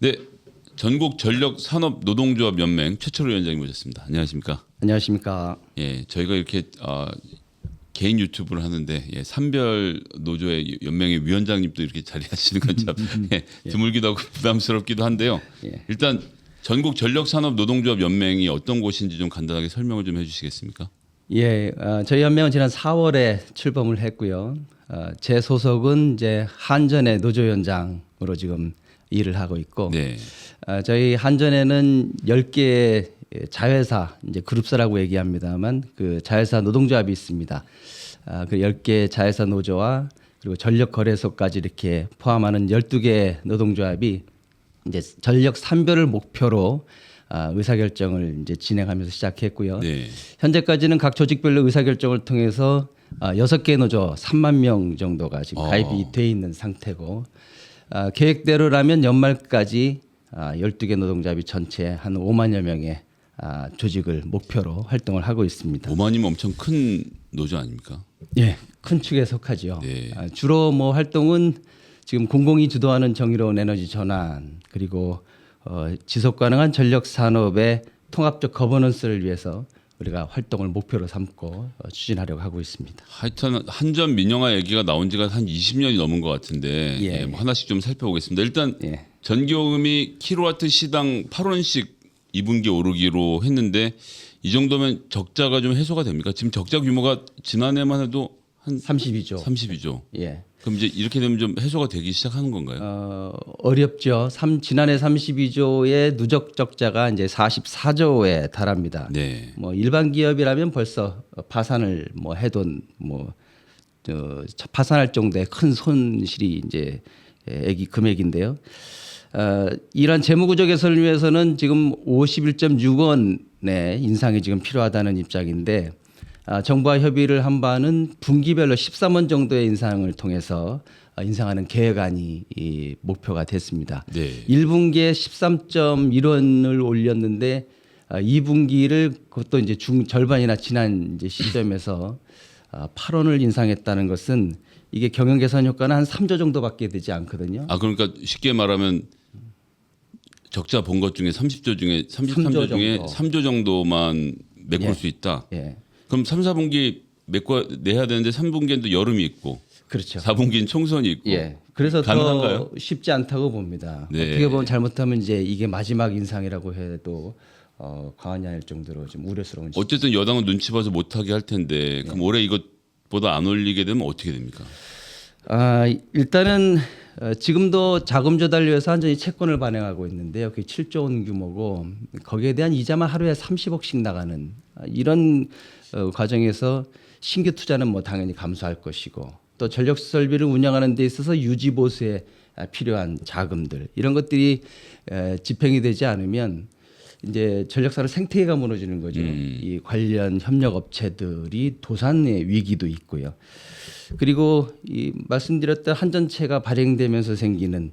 네, 전국 전력 산업 노동조합 연맹 최철호 위원장님 모셨습니다. 안녕하십니까? 안녕하십니까. 예, 저희가 이렇게 개인 유튜브를 하는데 산별 노조의 연맹의 위원장님도 이렇게 자리하시는 건 참 드물기도 하고 부담스럽기도 한데요. 예. 일단 전국 전력 산업 노동조합 연맹이 어떤 곳인지 좀 간단하게 설명을 좀 해주시겠습니까? 예, 저희 연맹은 지난 4월에 출범을 했고요. 제 소속은 이제 한전의 노조위원장으로 지금 일을 하고 있고, 네. 저희 한전에는 10개의 자회사, 이제 그룹사라고 얘기합니다만 그 자회사 노동조합이 있습니다. 그 10개 자회사 노조와 그리고 전력거래소까지 이렇게 포함하는 12개 노동조합이 이제 전력 산별을 목표로 의사결정을 이제 진행하면서 시작했고요. 네. 현재까지는 각 조직별로 의사결정을 통해서 6개 노조 3만 명 정도가 지금 가입이 돼 있는 상태고, 계획대로라면 연말까지 12개 노동조합이 전체 한 5만여 명의 조직을 목표로 활동을 하고 있습니다. 5만이면 엄청 큰 노조 아닙니까? 예, 큰 축에 속하지요. 네. 주로 뭐 활동은 지금 공공이 주도하는 정의로운 에너지 전환, 그리고 지속 가능한 전력 산업의 통합적 거버넌스를 위해서 우리가 활동을 목표로 삼고 추진하려고 하고 있습니다. 하여튼 한전 민영화 얘기가 나온 지가 한 20년이 넘은 것 같은데 예. 뭐 하나씩 좀 살펴보겠습니다. 일단 예. 전기요금이 킬로와트 시당 8원씩 2분기 오르기로 했는데 이 정도면 적자가 좀 해소가 됩니까? 지금 적자 규모가 지난해만 해도 한 32조. 32조. 예. 그럼 이제 이렇게 되면 좀 해소가 되기 시작하는 건가요? 어렵죠. 지난해 32조의 누적 적자가 이제 44조에 달합니다. 네. 뭐 일반 기업이라면 벌써 파산을 뭐 해도 파산할 정도의 큰 손실이 이제 액이 금액인데요. 이러한 재무구조 개선을 위해서는 지금 51.6원의 인상이 지금 필요하다는 입장인데, 정부와 협의를 한 바는 분기별로 13원 정도의 인상을 통해서 인상하는 계획안이 목표가 됐습니다. 네. 1분기에 13.1원을 올렸는데 2분기를 그것도 이제 절반이나 지난 이제 시점에서 8원을 인상했다는 것은 이게 경영 개선 효과는 한 3조 정도밖에 되지 않거든요. 그러니까 쉽게 말하면 적자 본 것 중에 30조 중에 33조 중에 정도. 3조 정도만 메꿀 수 있다. 예. 그럼 3, 4분기 내야 되는데 3분기엔 또 여름이 있고 그렇죠. 4분기엔 총선이 있고. 예. 그래서 가능한가요? 더 쉽지 않다고 봅니다. 네. 어떻게 보면 잘못하면 이제 이게 마지막 인상이라고 해도 과언이 아닐 정도로 좀 우려스러운. 어쨌든 여당은 눈치 봐서 못하게 할 텐데 그럼 올해 이것보다 안 올리게 되면 어떻게 됩니까? 일단은 지금도 자금 조달을 위해서 한전이 채권을 발행하고 있는데요. 그게 7조 원 규모고 거기에 대한 이자만 하루에 30억씩 나가는 이런 과정에서 신규 투자는 뭐 당연히 감소할 것이고, 또 전력 설비를 운영하는 데 있어서 유지 보수에 필요한 자금들 이런 것들이 집행이 되지 않으면 이제 전력사의 생태계가 무너지는 거죠. 이 관련 협력 업체들이 도산의 위기도 있고요. 그리고 이 말씀드렸던 한전채가 발행되면서 생기는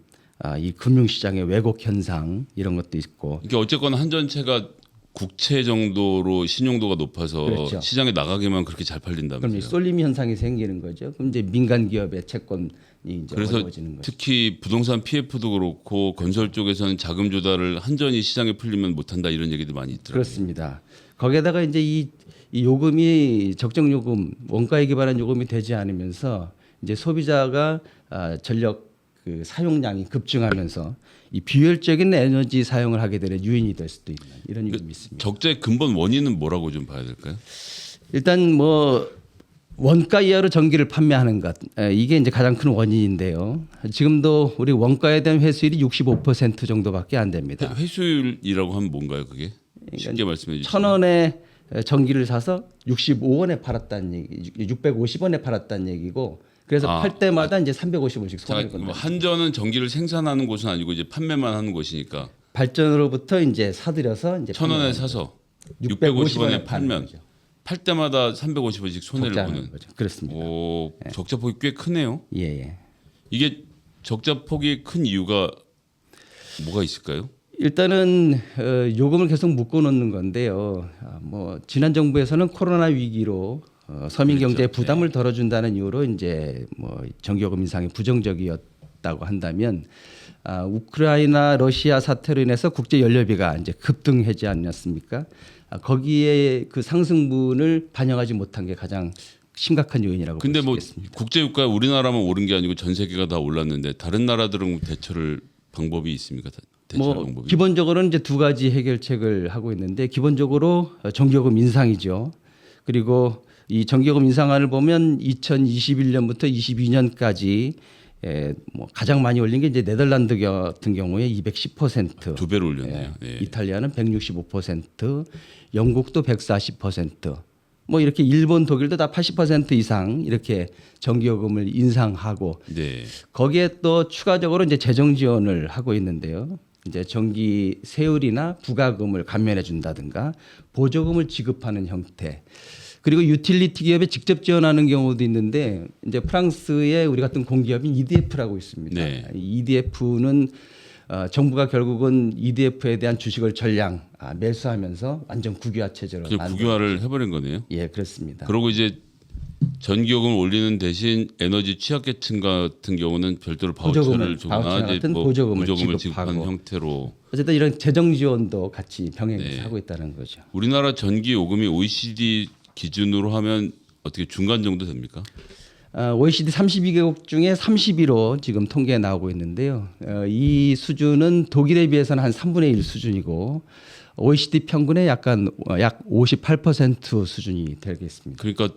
이 금융시장의 왜곡 현상 이런 것도 있고. 이게 어쨌거나 한전채가 국채 정도로 신용도가 높아서 그렇죠. 시장에 나가기만 그렇게 잘 그럼 이 팔린다면서요. 쏠림 현상이 생기는 거죠. 그럼 이제 민간 기업의 채권이 이제 그래서 어려워지는 거죠. 특히 부동산 PF도 그렇고 건설 쪽에서는 자금 조달을 한전이 시장에 풀리면 못한다 이런 얘기도 많이 있더라고요. 그렇습니다. 거기에다가 이제 이 요금이 적정 요금, 원가에 기반한 요금이 되지 않으면서 이제 소비자가 전력 그 사용량이 급증하면서 이 비효율적인 에너지 사용을 하게 되는 요인이 될 수도 있는 이런 점이 있습니다. 적자의 근본 원인은 뭐라고 좀 봐야 될까요? 일단 뭐 원가 이하로 전기를 판매하는 것 이게 이제 가장 큰 원인인데요. 지금도 우리 원가에 대한 회수율이 65% 정도밖에 안 됩니다. 회수율이라고 하면 뭔가요, 그게? 쉽게 말씀해 주시죠. 1,000원에 전기를 사서 65원에 팔았다는 얘기, 650원에 팔았다는 얘기고, 그래서 팔 때마다 이제 350원씩 손해를 건다. 한전은 전기를 생산하는 곳은 아니고 이제 판매만 하는 곳이니까 발전으로부터 이제 사들여서 이제 1,000원에 사서 650원에 팔면 팔 때마다 350원씩 손해를 보는 거죠. 그렇습니다. 오, 적자 폭이 꽤 크네요. 예. 이게 적자 폭이 큰 이유가 뭐가 있을까요? 일단은 요금을 계속 묶어놓는 건데요. 뭐 지난 정부에서는 코로나 위기로 서민 경제에 부담을 덜어준다는 이유로 이제 뭐 전기요금 인상이 부정적이었다고 한다면 우크라이나 러시아 사태로 인해서 국제 연료비가 이제 급등하지 않았습니까? 거기에 그 상승분을 반영하지 못한 게 가장 심각한 요인이라고 볼 근데 수 뭐 있겠습니다. 국제유가 우리나라만 오른 게 아니고 전 세계가 다 올랐는데 다른 나라들은 대처를 방법이 있습니까? 대처 방법이. 기본적으로는 이제 두 가지 해결책을 하고 있는데 기본적으로 전기요금 인상이죠. 그리고 이 전기요금 인상안을 보면 2021년부터 22년까지 뭐 가장 많이 올린 게 이제 네덜란드 같은 경우에 210%, 두 배로 올렸네요. 예. 이탈리아는 165%, 영국도 140%, 뭐 이렇게 일본, 독일도 다 80% 이상 이렇게 전기요금을 인상하고 네. 거기에 또 추가적으로 이제 재정 지원을 하고 있는데요. 이제 전기 세율이나 부가금을 감면해 준다든가 보조금을 지급하는 형태. 그리고 유틸리티 기업에 직접 지원하는 경우도 있는데 이제 프랑스의 우리 같은 공기업인 EDF라고 있습니다. 네. EDF는 정부가 결국은 EDF에 대한 주식을 전량 매수하면서 완전 국유화 체제로 그냥 국유화를 해버린 거네요. 예, 그렇습니다. 그리고 이제 전기요금을 올리는 대신 에너지 취약계층 같은 경우는 별도로 바우처를 주거나 바우처 이제 같은 뭐 보조금을 지급하는 지급하고. 형태로. 어쨌든 이런 재정 지원도 같이 병행해서 하고 있다는 거죠. 우리나라 전기 요금이 OECD 기준으로 하면 어떻게 중간 정도 됩니까? OECD 32개국 중에 30위로 지금 통계에 나오고 있는데요. 이 수준은 독일에 비해서는 한 3분의 1 수준이고 OECD 평균의 약 58% 수준이 되겠습니다. 그러니까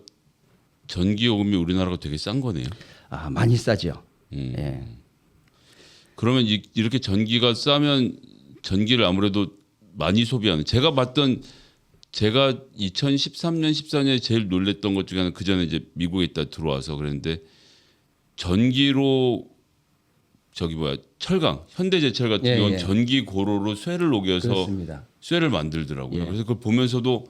전기 요금이 우리나라가 되게 싼 거네요. 많이 싸죠. 예. 그러면 이렇게 전기가 싸면 전기를 아무래도 많이 소비하는. 제가 2013년 14년에 제일 놀랬던 것 중에 하나 그 전에 이제 미국에 있다 들어와서 그랬는데 전기로 철강 현대제철 같은 경우는 전기 고로로 쇠를 녹여서 그렇습니다. 쇠를 만들더라고요. 예. 그래서 그걸 보면서도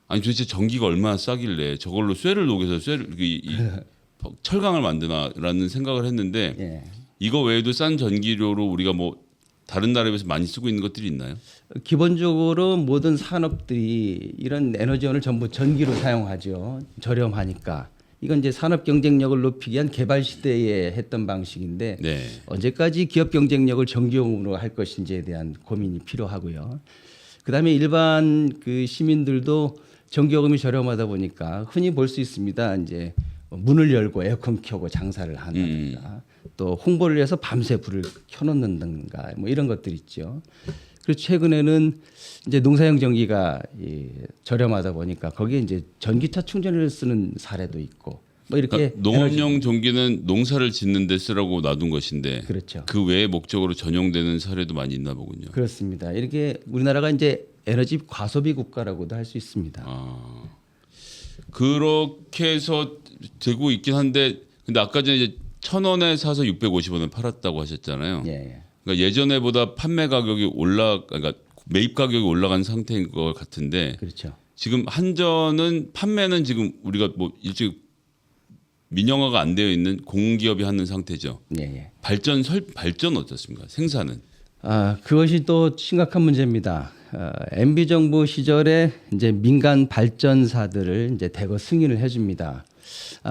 아니 도대체 전기가 얼마나 싸길래 저걸로 쇠를 녹여서 철강을 만드나라는 생각을 했는데 예. 이거 외에도 싼 전기료로 우리가 뭐 다른 나라에 비해서 많이 쓰고 있는 것들이 있나요? 기본적으로 모든 산업들이 이런 에너지원을 전부 전기로 사용하죠. 저렴하니까. 이건 이제 산업 경쟁력을 높이기 위한 개발 시대에 했던 방식인데 네. 언제까지 기업 경쟁력을 전기요금으로 할 것인지에 대한 고민이 필요하고요. 그다음에 일반 그 시민들도 전기요금이 저렴하다 보니까 흔히 볼 수 있습니다. 이제 문을 열고 에어컨 켜고 장사를 한다든가 또 홍보를 위해서 밤새 불을 켜놓는다든가 뭐 이런 것들 있죠. 그리고 최근에는 이제 농사용 전기가 저렴하다 보니까 거기에 이제 전기차 충전을 쓰는 사례도 있고 뭐 이렇게 그러니까 농업용 전기는 농사를 짓는 데 쓰라고 놔둔 것인데 그렇죠. 그 외의 목적으로 전용되는 사례도 많이 있나 보군요. 그렇습니다. 이렇게 우리나라가 이제 에너지 과소비 국가라고도 할 수 있습니다. 그렇게 해서 되고 있긴 한데 근데 아까 전에 이제 1,000원에 사서 650원에 팔았다고 하셨잖아요. 예. 그러니까 예전에보다 그러니까 매입 가격이 올라간 상태인 것 같은데 그렇죠. 지금 한전은 판매는 지금 우리가 뭐 일찍 민영화가 안 되어 있는 공기업이 하는 상태죠. 예. 발전 어떻습니까? 생산은 그것이 또 심각한 문제입니다. MB 정부 시절에 이제 민간 발전사들을 이제 대거 승인을 해줍니다.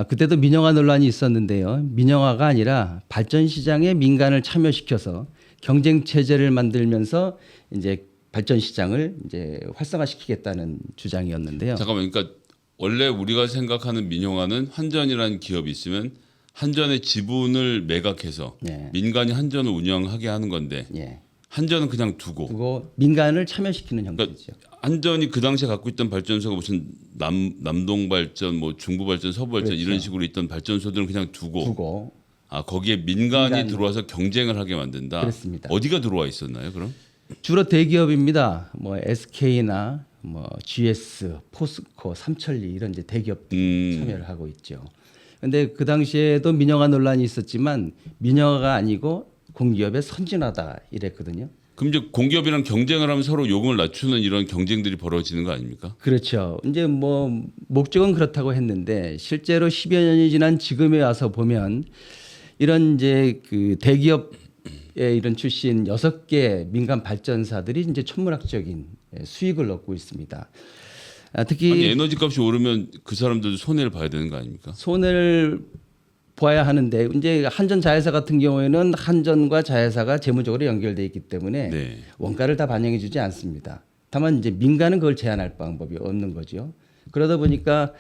그때도 민영화 논란이 있었는데요. 민영화가 아니라 발전 시장에 민간을 참여시켜서 경쟁 체제를 만들면서 이제 발전 시장을 이제 활성화시키겠다는 주장이었는데요. 잠깐만, 그러니까 원래 우리가 생각하는 민영화는 한전이라는 기업이 있으면 한전의 지분을 매각해서 예. 민간이 한전을 운영하게 하는 건데 예. 한전은 그냥 두고 그리고 민간을 참여시키는 형태죠. 한전이 그 당시에 갖고 있던 발전소가 무슨 남동 발전, 뭐 중부 발전, 서부 발전 그렇죠. 이런 식으로 있던 발전소들은 그냥 두고 두고 거기에 민간이 들어와서 경쟁을 하게 만든다. 그렇습니다. 어디가 들어와 있었나요, 그럼? 주로 대기업입니다. 뭐 SK나 뭐 GS, 포스코, 삼천리 이런 이제 대기업들이 참여를 하고 있죠. 그런데 그 당시에도 민영화 논란이 있었지만 민영화가 아니고 공기업의 선진화다 이랬거든요. 그럼 이제 공기업이랑 경쟁을 하면 서로 요금을 낮추는 이런 경쟁들이 벌어지는 거 아닙니까? 그렇죠. 이제 뭐 목적은 그렇다고 했는데 실제로 10여 년이 지난 지금에 와서 보면 이런 이제 그 대기업의 이런 출신 6개 민간 발전사들이 이제 천문학적인 수익을 얻고 있습니다. 특히 아니, 에너지 값이 오르면 그 사람들도 손해를 봐야 되는 거 아닙니까? 손해를 보아야 하는데 이제 한전 자회사 같은 경우에는 한전과 자회사가 재무적으로 연결돼 있기 때문에 네. 원가를 다 반영해 주지 않습니다. 다만 이제 민간은 그걸 제한할 방법이 없는 거죠. 그러다 보니까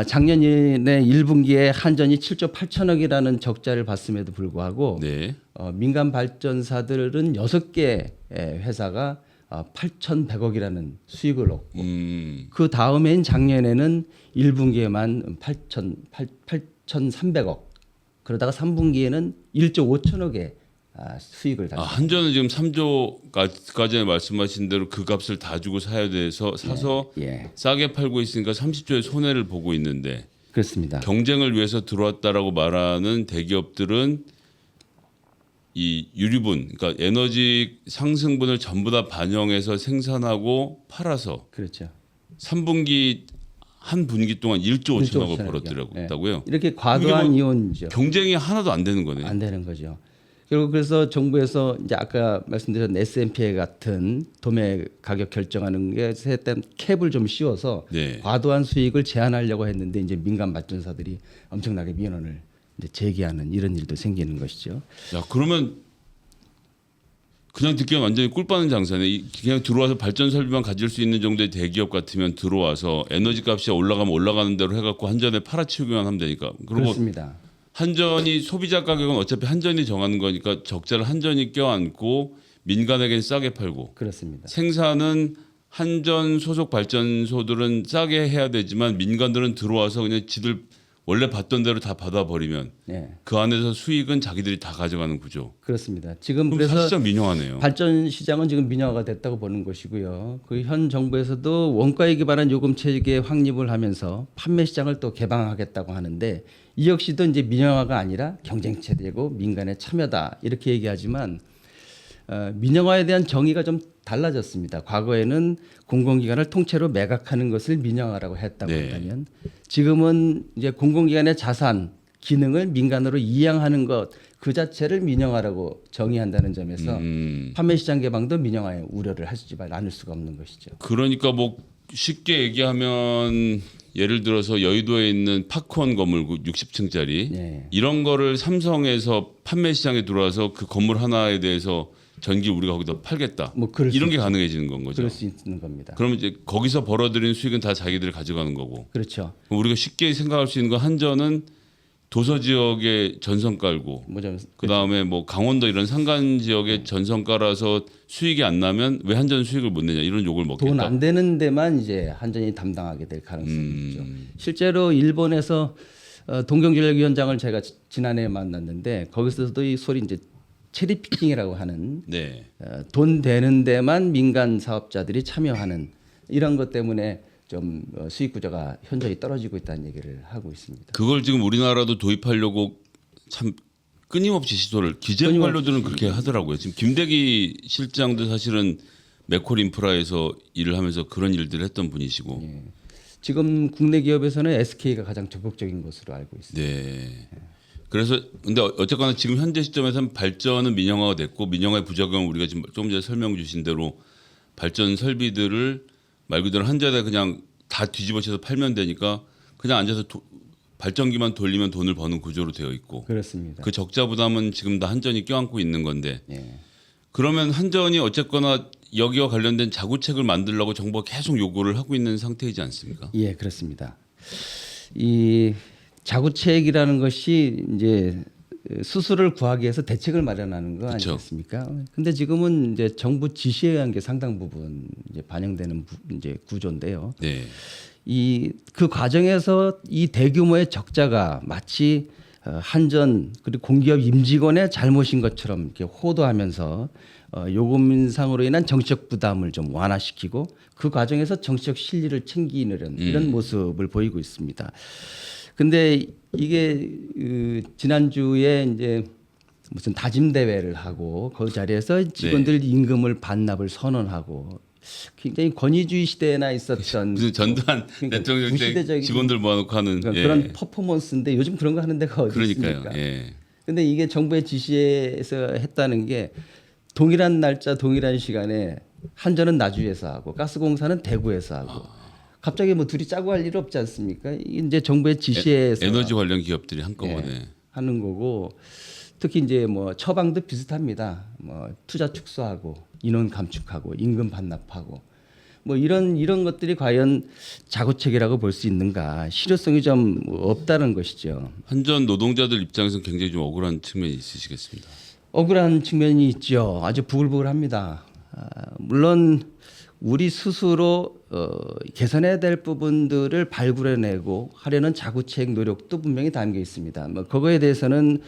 작년에 1분기에 한전이 7조 8천억이라는 적자를 봤음에도 불구하고 네. 민간 발전사들은 6개 회사가 8,100억이라는 수익을 얻고 그 다음엔 작년에는 1분기에만 8,300억 그러다가 3분기에는 1조 5천억의 수익을 달성. 한전은 지금 3조까지 말씀하신 대로 그 값을 다 주고 사야 돼서 사서 예, 싸게 팔고 있으니까 30조의 손해를 보고 있는데 그렇습니다. 경쟁을 위해서 들어왔다라고 말하는 대기업들은 이 유류분, 그러니까 에너지 상승분을 전부 다 반영해서 생산하고 팔아서 그렇죠. 3분기 한 분기 동안 1조 5천억을 5천억이요. 벌었더라고 네. 있다고요. 이렇게 과도한 이혼이죠. 경쟁이 하나도 안 되는 거네요. 안 되는 거죠. 그리고 그래서 정부에서 이제 아까 말씀드린 S&P 같은 도매 가격 결정하는 게 했던 캡을 좀 씌워서 네. 과도한 수익을 제한하려고 했는데 이제 민간 발전사들이 엄청나게 민원을 이제 제기하는 이런 일도 생기는 것이죠. 야, 그러면 그냥 듣기엔 완전히 꿀 빠는 장사네. 그냥 들어와서 발전 설비만 가질 수 있는 정도의 대기업 같으면 들어와서 에너지 값이 올라가면 올라가는 대로 해갖고 한전에 팔아치우기만 하면 되니까. 그리고 그렇습니다. 한전이 소비자 가격은 어차피 한전이 정하는 거니까 적자를 한전이 껴안고 민간에게는 싸게 팔고 그렇습니다. 생산은 한전 소속 발전소들은 싸게 해야 되지만 민간들은 들어와서 그냥 지들 원래 받던 대로 다 받아버리면 네, 그 안에서 수익은 자기들이 다 가져가는 구조. 그렇습니다. 지금 그럼 그래서 사실상 민영화네요. 발전 시장은 지금 민영화가 됐다고 보는 것이고요. 그 현 정부에서도 원가에 기반한 요금 체계 확립을 하면서 판매 시장을 또 개방하겠다고 하는데 이 역시도 이제 민영화가 아니라 경쟁체되고 민간의 참여다 이렇게 얘기하지만 민영화에 대한 정의가 좀 달라졌습니다. 과거에는 공공기관을 통째로 매각하는 것을 민영화라고 했다고 네. 한다면 지금은 이제 공공기관의 자산 기능을 민간으로 이양하는 것 그 자체를 민영화라고 정의한다는 점에서 판매 시장 개방도 민영화에 우려를 하지 않을 수가 없는 것이죠. 그러니까 뭐 쉽게 얘기하면 예를 들어서 여의도에 있는 파크원 건물 60층짜리 네. 이런 거를 삼성에서 판매 시장에 들어와서 그 건물 하나에 대해서 전기 우리가 거기다 팔겠다. 뭐 그럴 이런 수 게 가능해지는 건 거죠. 그럴 수 있는 겁니다. 그러면 이제 거기서 벌어들인 수익은 다 자기들이 가져가는 거고. 그렇죠. 그럼 우리가 쉽게 생각할 수 있는 건 한전은 도서 지역에 전선 깔고 뭐좀 그 다음에 뭐 강원도 이런 산간 지역에 전선 깔아서 수익이 안 나면 왜 한전 수익을 못 내냐 이런 욕을 먹겠다. 돈 안 되는 데만 이제 한전이 담당하게 될 가능성이 있죠. 실제로 일본에서 동경전력위원장을 제가 지난해에 만났는데 거기서도 이 소리 이제 체리피킹이라고 하는 네. 돈 되는 데만 민간 사업자들이 참여하는 이런 것 때문에 좀 수익 구조가 현저히 떨어지고 있다는 얘기를 하고 있습니다. 그걸 지금 우리나라도 도입하려고 참 끊임없이 시도를 기재 관료들은 그렇게 하더라고요. 지금 김대기 실장도 사실은 맥콜 인프라에서 일을 하면서 그런 일들을 했던 분이시고. 예. 지금 국내 기업에서는 SK가 가장 적극적인 것으로 알고 있습니다. 네. 그래서 근데 어쨌거나 지금 현재 시점에서는 발전은 민영화가 됐고 민영화의 부작용은 우리가 지금 조금 전에 설명 주신 대로 발전 설비들을 말 그대로 한전에 그냥 다 뒤집어쳐서 팔면 되니까 그냥 앉아서 발전기만 돌리면 돈을 버는 구조로 되어 있고 그렇습니다. 그 적자 부담은 지금 다 한전이 껴안고 있는 건데 예. 그러면 한전이 어쨌거나 여기와 관련된 자구책을 만들려고 정부가 계속 요구를 하고 있는 상태이지 않습니까? 예, 그렇습니다. 이 자구책이라는 것이 이제 수수를 구하기 위해서 대책을 마련하는 거 그쵸. 아니겠습니까? 근데 지금은 이제 정부 지시에 의한 게 상당 부분 이제 반영되는 이제 구조인데요. 네. 이 그 과정에서 이 대규모의 적자가 마치 한전 그리고 공기업 임직원의 잘못인 것처럼 이렇게 호도하면서 요금 인상으로 인한 정치적 부담을 좀 완화시키고 그 과정에서 정치적 실리를 챙기는 이런 모습을 보이고 있습니다. 근데 이게 지난주에 이제 무슨 다짐 대회를 하고 그 자리에서 직원들 임금을 반납을 선언하고 굉장히 권위주의 시대나 있었던 무슨 전두환 그러니까 대통령 때 구시대적인 직원들 모아놓고 하는 그러니까 그런 퍼포먼스인데 요즘 그런 거 하는 데가 어디 그러니까요. 있습니까? 예. 근데 이게 정부의 지시에서 했다는 게 동일한 날짜 동일한 시간에 한전은 나주에서 하고 가스공사는 대구에서 하고 갑자기 뭐 둘이 짜고 할 일 없지 않습니까? 이게 이제 정부의 지시에서 에너지 관련 기업들이 한꺼번에 하는 거고 특히 이제 뭐 처방도 비슷합니다. 뭐 투자 축소하고 인원 감축하고 임금 반납하고 뭐 이런 것들이 과연 자구책이라고 볼 수 있는가 실효성이 좀 없다는 것이죠. 한전 노동자들 입장에서는 굉장히 좀 억울한 측면이 있으시겠습니다. 억울한 측면이 있죠. 아주 부글부글합니다. 물론 우리 스스로 개선해야 될 부분들을 발굴해내고 하려는 자구책 노력도 분명히 담겨 있습니다. 뭐 그거에 대해서는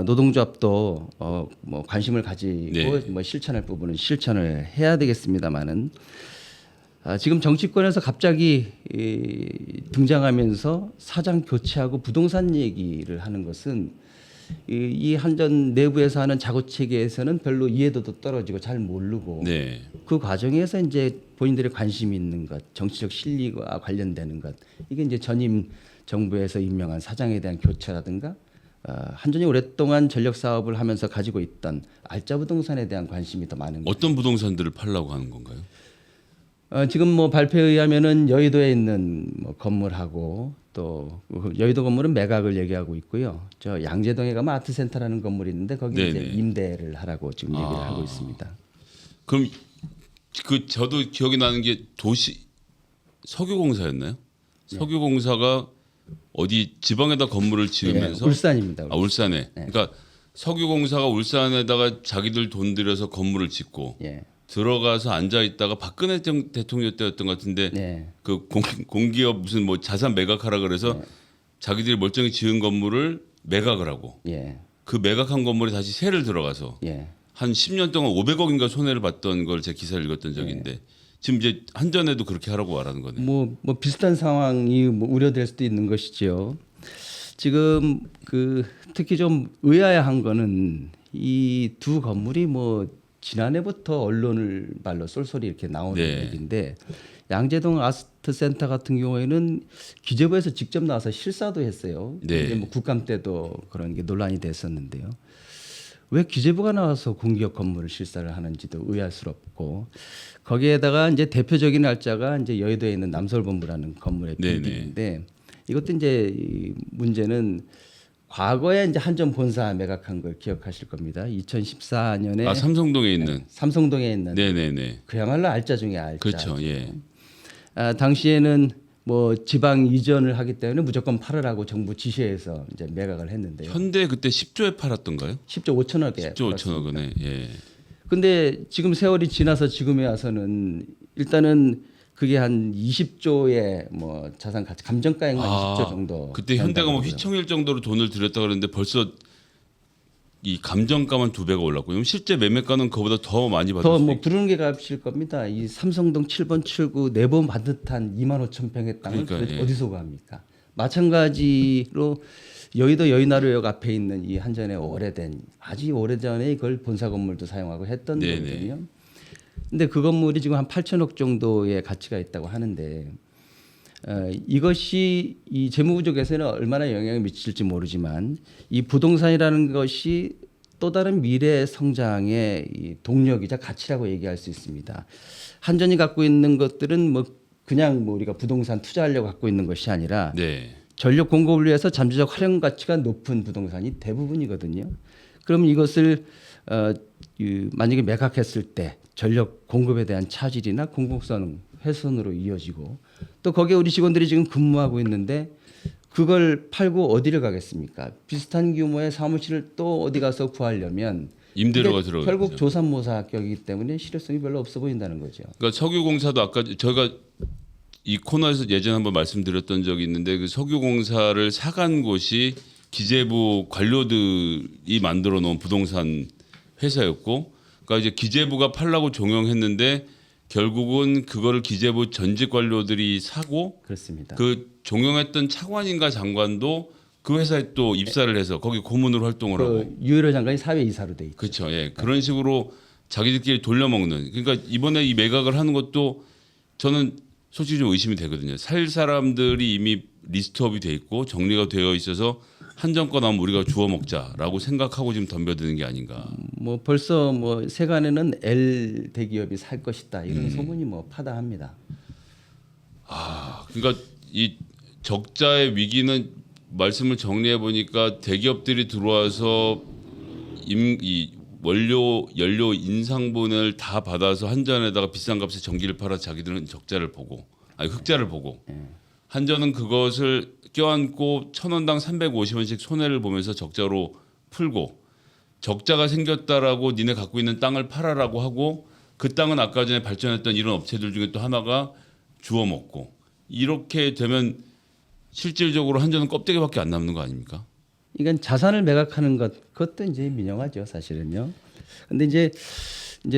노동조합도 뭐 관심을 가지고 네. 뭐 실천할 부분은 실천을 해야 되겠습니다만은 지금 정치권에서 갑자기 등장하면서 사장 교체하고 부동산 얘기를 하는 것은 이 한전 내부에서 하는 자구 체계에서는 별로 이해도도 떨어지고 잘 모르고 네. 그 과정에서 이제 본인들의 관심이 있는 것, 정치적 실리와 관련되는 것 이게 이제 전임 정부에서 임명한 사장에 대한 교체라든가 한전이 오랫동안 전력 사업을 하면서 가지고 있던 알짜 부동산에 대한 관심이 더 많은 것. 어떤 부동산들을 팔라고 하는 건가요? 지금 뭐 발표에 의하면은 여의도에 있는 뭐 건물하고 또 여의도 건물은 매각을 얘기하고 있고요. 저 양재동에 가면 아트센터라는 건물이 있는데 거기 이제 네네. 임대를 하라고 지금 얘기를 하고 있습니다. 그럼 그 저도 기억이 나는 게 도시 석유공사였나요? 석유공사가 어디 지방에다 건물을 지으면서 울산입니다. 울산에. 그러니까 석유공사가 울산에다가 자기들 돈 들여서 건물을 짓고 예. 들어가서 앉아 있다가 박근혜 대통령 때였던 것 같은데 네. 그 공기업 무슨 뭐 자산 매각하라 그래서 자기들이 멀쩡히 지은 건물을 매각을 하고 예. 그 매각한 건물에 다시 세를 들어가서 예. 한 10년 동안 500억인가 손해를 봤던 걸 제 기사를 읽었던 적인데 지금 이제 한전에도 그렇게 하라고 말하는 거네요. 뭐 비슷한 상황이 뭐 우려될 수도 있는 것이죠. 지금 그 특히 좀 의아해한 거는 이 두 건물이 뭐 지난해부터 언론을 말로 쏠쏠이 이렇게 나오는 네. 얘기인데 양재동 아트센터 같은 경우에는 기재부에서 직접 나와서 실사도 했어요. 네. 이제 뭐 국감 때도 그런 게 논란이 됐었는데요. 왜 기재부가 나와서 공기업 건물을 실사를 하는지도 의아스럽고 거기에다가 이제 대표적인 날짜가 이제 여의도에 있는 남서울본부라는 건물의 네네. 빌딩인데 이것도 이제 이 문제는 과거에 이제 한전 본사 매각한 걸 기억하실 겁니다. 2014년에 아 삼성동에 있는. 삼성동에 있는 네네네. 그야말로 알짜 중에 알짜. 그렇죠. 예. 당시에는 뭐 지방 이전을 하기 때문에 무조건 팔으라고 정부 지시해서 이제 매각을 했는데요. 현대 그때 10조에 팔았던가요? 10조 5천억에. 10조 5천억 원에. 예. 근데 지금 세월이 지나서 지금에 와서는 일단은 그게 한 20조의 뭐 자산 가치 감정가액만 20조 정도. 그때 현대가 뭐 된다고 휘청일 정도로 돈을 들였다 그러는데 벌써 이 감정가만 2배가 올랐고 그럼 실제 매매가는 그보다 더 많이 받을 더 수 뭐 있... 부르는 게 값일 겁니다. 이 삼성동 7번 출구 4번 반듯한 2만 5천 평의 땅을 그러니까, 예. 어디서 구합니까? 마찬가지로 여의도 여의나루역 앞에 있는 이 한전의 오래된 아주 오래전에 이걸 본사 건물도 사용하고 했던 네네. 거거든요. 근데 그 건물이 지금 한 8천억 정도의 가치가 있다고 하는데 이것이 이 재무구조 개선에 얼마나 영향을 미칠지 모르지만 이 부동산이라는 것이 또 다른 미래 성장의 이 동력이자 가치라고 얘기할 수 있습니다. 한전이 갖고 있는 것들은 뭐 그냥 뭐 우리가 부동산 투자하려고 갖고 있는 것이 아니라 네. 전력 공급을 위해서 잠재적 활용 가치가 높은 부동산이 대부분이거든요. 그럼 이것을 만약에 매각했을 때 전력 공급에 대한 차질이나 공공성 훼손으로 이어지고 또 거기에 우리 직원들이 지금 근무하고 있는데 그걸 팔고 어디를 가겠습니까? 비슷한 규모의 사무실을 또 어디 가서 구하려면 임대료가 이게 들어가죠. 결국 조삼모사격이기 때문에 실효성이 별로 없어 보인다는 거죠. 그러니까 석유공사도 아까 저희가 이 코너에서 예전에 한번 말씀드렸던 적이 있는데 그 석유공사를 사간 곳이 기재부 관료들이 만들어 놓은 부동산 회사였고 그러니까 이제 기재부가 팔라고 종용했는데 결국은 그거를 기재부 전직 관료들이 사고 그렇습니다. 그 종용했던 차관인가 장관도 그 회사에 또 입사를 해서 거기 고문으로 활동을 하고 그 유일호 장관이 사회이사로 돼 있죠. 그렇죠. 예. 그런 식으로 자기들끼리 돌려먹는. 그러니까 이번에 이 매각을 하는 것도 저는 솔직히 좀 의심이 되거든요. 살 사람들이 이미 리스트업이 돼 있고 정리가 되어 있어서 한정권 하면 우리가 주워 먹자라고 생각하고 지금 덤벼드는 게 아닌가. 뭐 벌써 뭐 세간에는 L 대기업이 살 것이다 이런 소문이 뭐 파다합니다. 그러니까 이 적자의 위기는 말씀을 정리해 보니까 대기업들이 들어와서 이 원료 연료 인상분을 다 받아서 한전에다가 비싼 값에 전기를 팔아 자기들은 적자를 보고 흑자를 보고 한전은 그것을 껴안고 1,000원당 350원씩 손해를 보면서 적자로 풀고 적자가 생겼다라고 니네 갖고 있는 땅을 팔아라고 하고 그 땅은 아까 전에 발전했던 이런 업체들 중에 또 하나가 주워 먹고 이렇게 되면 실질적으로 한전은 껍데기밖에 안 남는 거 아닙니까? 이건 자산을 매각하는 그것도 이제 민영화죠, 사실은요. 근데 이제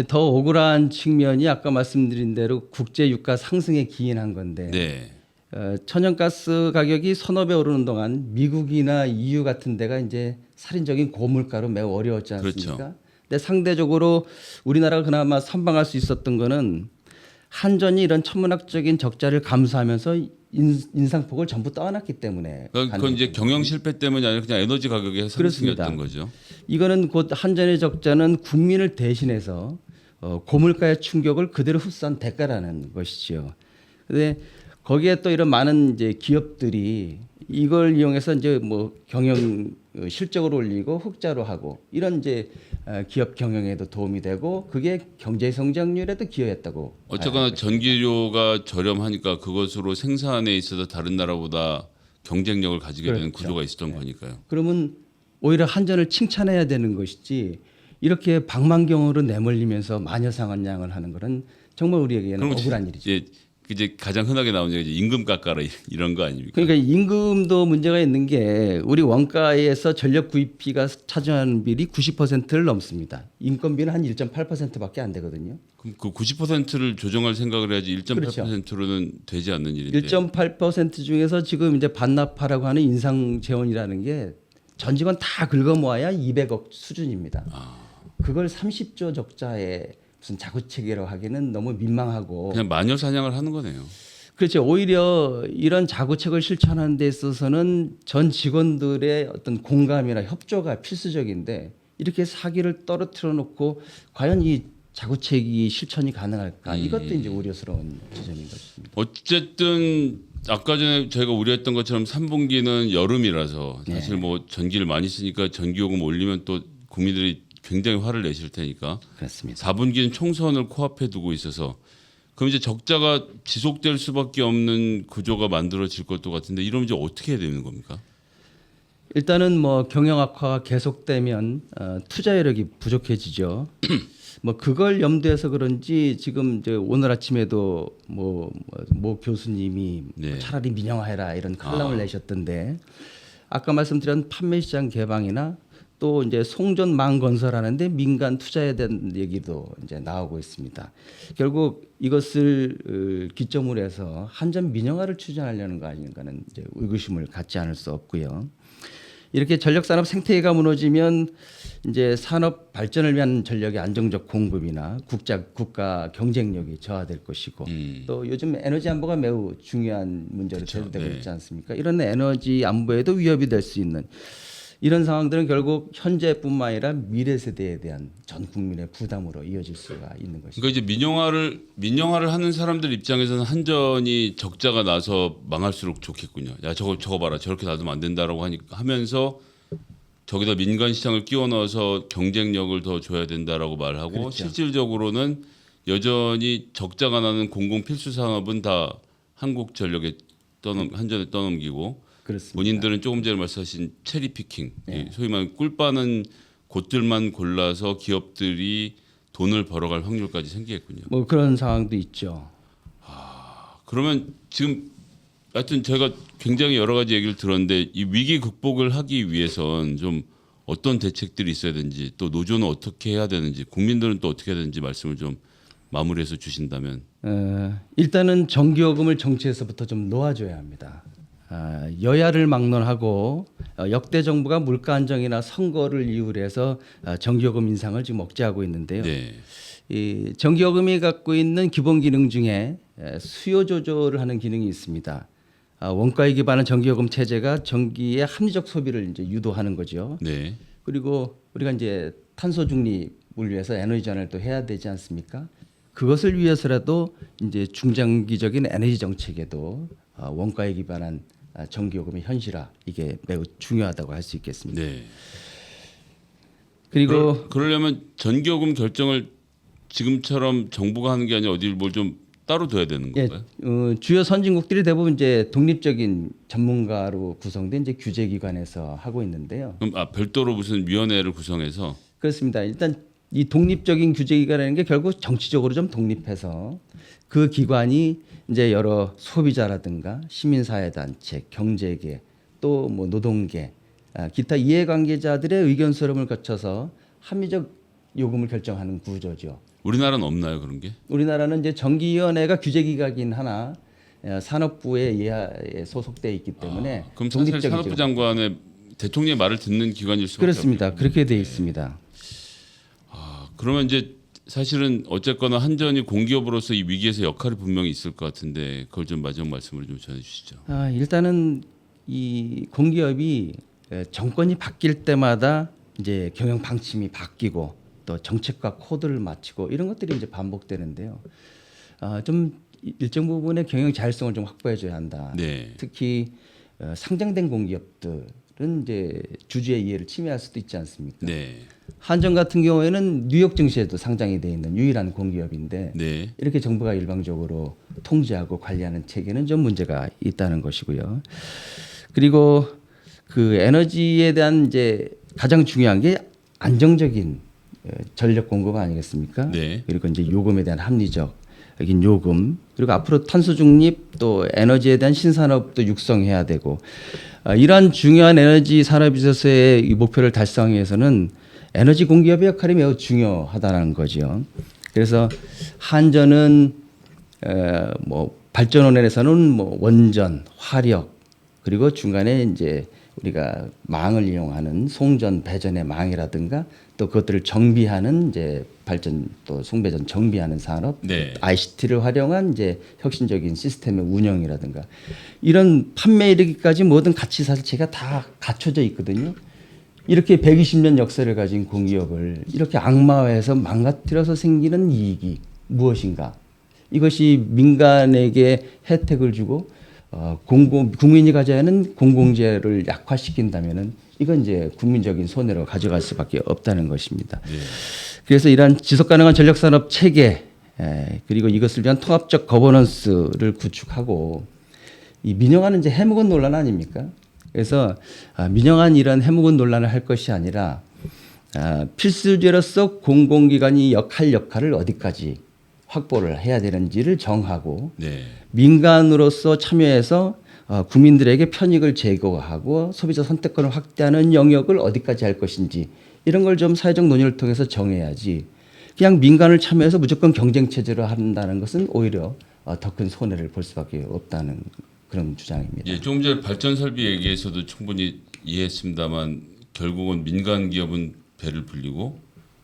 더 억울한 측면이 아까 말씀드린 대로 국제 유가 상승에 기인한 건데 네. 천연가스 가격이 서너 배 오르는 동안 미국이나 EU 같은 데가 이제 살인적인 고물가로 매우 어려웠지 않습니까? 그렇죠. 근데 상대적으로 우리나라가 그나마 선방할 수 있었던 거는 한전이 이런 천문학적인 적자를 감수하면서 인상폭을 전부 떠안았기 때문에 그건 이제 경영 실패 때문이 아니라 그냥 에너지 가격의 상승이었던 거죠. 이거는 곧 한전의 적자는 국민을 대신해서 고물가의 충격을 그대로 흡수한 대가라는 것이지요. 근데 거기에 또 이런 많은 이제 기업들이 이걸 이용해서 이제 뭐 경영 실적을 올리고 흑자로 하고 이런 이제 기업 경영에도 도움이 되고 그게 경제 성장률에도 기여했다고. 어쨌거나 전기료가 저렴하니까 그것으로 생산에 있어서 다른 나라보다 경쟁력을 가지게 되는 그렇죠. 구조가 있었던 거니까요. 그러면 오히려 한전을 칭찬해야 되는 것이지 이렇게 방망경으로 내몰리면서 마녀상한양을 하는 것은 정말 우리에게는 그럼 억울한 일이죠. 이제 가장 흔하게 나오는 게 이제 임금 깎아라 이런 거 아닙니까? 그러니까 임금도 문제가 있는 게 우리 원가에서 전력 구입비가 차지하는 비율이 90%를 넘습니다. 인건비는 한 1.8%밖에 안 되거든요. 그럼 그 90%를 조정할 생각을 해야지 1.8%로는 되지 않는 일인데. 1.8% 중에서 지금 이제 반납하라고 하는 인상 재원이라는 게 전 직원 다 긁어 모아야 200억 수준입니다. 그걸 30조 적자에 무슨 자구책이라고 하기는 너무 민망하고 그냥 마녀 사냥을 하는 거네요. 그렇죠. 오히려 이런 자구책을 실천하는 데 있어서는 전 직원들의 어떤 공감이나 협조가 필수적인데 이렇게 사기를 떨어뜨려 놓고 과연 이 자구책이 실천이 가능할까? 이것도 이제 우려스러운 지점인 것입니다. 어쨌든 아까 전에 저희가 우려했던 것처럼 3분기는 여름이라서 사실 뭐 전기를 많이 쓰니까 전기요금 올리면 또 국민들이 굉장히 화를 내실 테니까 그렇습니다. 4분기는 총선을 코앞에 두고 있어서 그럼 이제 적자가 지속될 수밖에 없는 구조가 만들어질 것도 같은데 이러면 이제 어떻게 해야 되는 겁니까? 일단은 뭐 경영 악화가 계속되면 투자 여력이 부족해지죠. 뭐 그걸 염두해서 그런지 지금 이제 오늘 아침에도 뭐 교수님이 네. 차라리 민영화해라 이런 칼럼을 내셨던데 아까 말씀드린 판매 시장 개방이나 또 이제 송전 망건설하는데 민간 투자에 대한 얘기도 이제 나오고 있습니다. 결국 이것을 기점으로 해서 한전 민영화를 추진하려는 거 아닌가는 이제 의구심을 갖지 않을 수 없고요. 이렇게 전력 산업 생태계가 무너지면 이제 산업 발전을 위한 전력의 안정적 공급이나 국가 경쟁력이 저하될 것이고 또 요즘 에너지 안보가 매우 중요한 문제로 대두되고 있지 않습니까? 이런 에너지 안보에도 위협이 될 수 있는 이런 상황들은 결국 현재뿐만 아니라 미래 세대에 대한 전 국민의 부담으로 이어질 수가 있는 것이죠. 그러니까 이제 민영화를 하는 사람들 입장에서는 한전이 적자가 나서 망할수록 좋겠군요. 야 저거 봐라 저렇게 놔두면 안 된다라고 하면서 저기다 민간 시장을 끼워 넣어서 경쟁력을 더 줘야 된다라고 말하고 그렇죠. 실질적으로는 여전히 적자가 나는 공공 필수 산업은 다 한국전력에 한전에 떠넘기고. 그렇습니다. 본인들은 조금 전에 말씀하신 체리 피킹, 소위 말하는 꿀 빠는 곳들만 골라서 기업들이 돈을 벌어갈 확률까지 생기겠군요. 뭐 그런 상황도 있죠. 그러면 지금 하여튼 제가 굉장히 여러 가지 얘기를 들었는데 이 위기 극복을 하기 위해선 좀 어떤 대책들이 있어야 되는지 또 노조는 어떻게 해야 되는지 국민들은 또 어떻게 해야 되는지 말씀을 좀 마무리해서 주신다면. 일단은 전기요금을 정치에서부터 좀 놓아줘야 합니다. 여야를 막론하고 역대 정부가 물가 안정이나 선거를 이유로 해서 전기요금 인상을 지금 억제하고 있는데요. 네. 이 전기요금이 갖고 있는 기본 기능 중에 수요 조절을 하는 기능이 있습니다. 원가에 기반한 전기요금 체제가 전기의 합리적 소비를 이제 유도하는 거죠. 네. 그리고 우리가 이제 탄소 중립을 위해서 에너지 전환을 또 해야 되지 않습니까? 그것을 위해서라도 이제 중장기적인 에너지 정책에도 원가에 기반한 전기요금의 현실화 이게 매우 중요하다고 할 수 있겠습니다. 네. 그리고 그러려면 전기요금 결정을 지금처럼 정부가 하는 게 아니라 어디 뭘 좀 따로 둬야 되는 예, 건가요? 주요 선진국들이 대부분 이제 독립적인 전문가로 구성된 이제 규제기관에서 하고 있는데요. 그럼 별도로 무슨 위원회를 구성해서 그렇습니다. 일단 이 독립적인 규제기관이라는 게 결국 정치적으로 좀 독립해서 그 기관이 이제 여러 소비자라든가 시민사회단체, 경제계 또 뭐 노동계, 기타 이해관계자들의 의견 수렴을 거쳐서 합리적 요금을 결정하는 구조죠. 우리나라는 없나요 그런 게? 우리나라는 이제 전기위원회가 규제기관이긴 하나 산업부의 예하에 소속돼 있기 때문에 그럼 사실 독립적이죠. 산업부 장관의 대통령의 말을 듣는 기관일 수밖에 그렇습니다. 없겠군요. 그렇게 돼 있습니다. 그러면 이제 사실은 어쨌거나 한전이 공기업으로서 이 위기에서 역할이 분명히 있을 것 같은데 그걸 좀 마지막 말씀을 좀 전해주시죠. 일단은 이 공기업이 정권이 바뀔 때마다 이제 경영 방침이 바뀌고 또 정책과 코드를 맞추고 이런 것들이 이제 반복되는데요. 좀 일정 부분의 경영 자율성을 좀 확보해줘야 한다. 네. 특히 상장된 공기업들은 이제 주주의 이해를 침해할 수도 있지 않습니까? 네. 한전 같은 경우에는 뉴욕 증시에도 상장이 돼 있는 유일한 공기업인데 네. 이렇게 정부가 일방적으로 통제하고 관리하는 체계는 좀 문제가 있다는 것이고요. 그리고 그 에너지에 대한 이제 가장 중요한 게 안정적인 전력 공급 아니겠습니까? 네. 그리고 이제 요금에 대한 합리적인 요금 그리고 앞으로 탄소 중립 또 에너지에 대한 신산업도 육성해야 되고 이러한 중요한 에너지 산업에 있어서의 이 목표를 달성하기 위해서는 에너지 공기업의 역할이 매우 중요하다는 거죠. 그래서 한전은 뭐 발전원에서는 뭐 원전, 화력 그리고 중간에 이제 우리가 망을 이용하는 송전, 배전의 망이라든가 또 그것들을 정비하는 이제 발전 또 송배전 정비하는 산업, 네. ICT를 활용한 이제 혁신적인 시스템의 운영이라든가 이런 판매 이르기까지 모든 가치 자체가 다 갖춰져 있거든요. 이렇게 120년 역사를 가진 공기업을 이렇게 악마화해서 망가뜨려서 생기는 이익이 무엇인가? 이것이 민간에게 혜택을 주고 국민이 가져야 하는 공공재를 약화시킨다면은 이건 이제 국민적인 손해로 가져갈 수밖에 없다는 것입니다. 네. 그래서 이러한 지속가능한 전력산업 체계 그리고 이것을 위한 통합적 거버넌스를 구축하고 이 민영화는 이제 해묵은 논란 아닙니까? 그래서 민영화는 이런 해묵은 논란을 할 것이 아니라 필수제로서 공공기관이 역할을 어디까지 확보를 해야 되는지를 정하고 네. 민간으로서 참여해서 국민들에게 편익을 제거하고 소비자 선택권을 확대하는 영역을 어디까지 할 것인지 이런 걸 좀 사회적 논의를 통해서 정해야지 그냥 민간을 참여해서 무조건 경쟁 체제로 한다는 것은 오히려 더 큰 손해를 볼 수밖에 없다는 그런 주장입니다. 예, 조금 전에 발전 설비 얘기에서도 충분히 이해했습니다만 결국은 민간 기업은 배를 불리고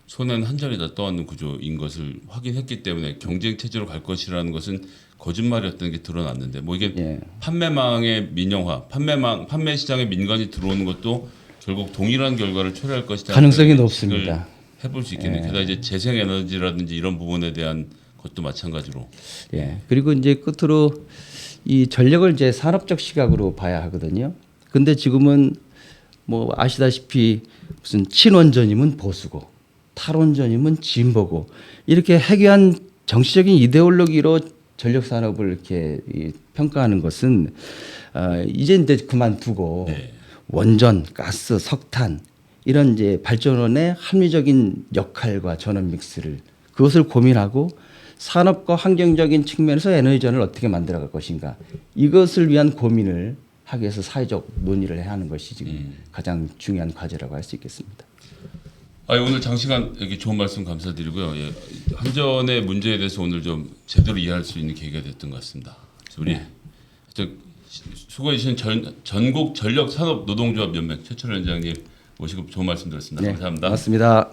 손해는 한전에다 떠안는 구조인 것을 확인했기 때문에 경쟁 체제로 갈 것이라는 것은 거짓말이었던 게 드러났는데 뭐 이게 예. 판매망의 민영화, 판매 시장에 민간이 들어오는 것도 결국 동일한 결과를 초래할 것이다. 가능성이 높습니다. 해볼 수 있겠네요. 게다가 이제 재생에너지라든지 이런 부분에 대한 것도 마찬가지로. 예. 그리고 이제 끝으로 이 전력을 이제 산업적 시각으로 봐야 하거든요. 근데 지금은 뭐 아시다시피 무슨 친원전이면 보수고 탈원전이면 진보고 이렇게 해괴한 정치적인 이데올로기로 전력 산업을 이렇게 평가하는 것은 이제 그만두고 네. 원전, 가스, 석탄 이런 이제 발전원의 합리적인 역할과 전원 믹스를 그것을 고민하고 산업과 환경적인 측면에서 에너지전을 어떻게 만들어갈 것인가 이것을 위한 고민을 하기 위해서 사회적 논의를 해야 하는 것이 지금 가장 중요한 과제라고 할 수 있겠습니다. 오늘 장시간 이렇게 좋은 말씀 감사드리고요. 예, 한전의 문제에 대해서 오늘 좀 제대로 이해할 수 있는 계기가 됐던 것 같습니다. 그래서 우리 수고해 주신 전국 전력 산업 노동조합 연맹 최철 위원장님 모시고 좋은 말씀 들었습니다. 네, 감사합니다. 고맙습니다.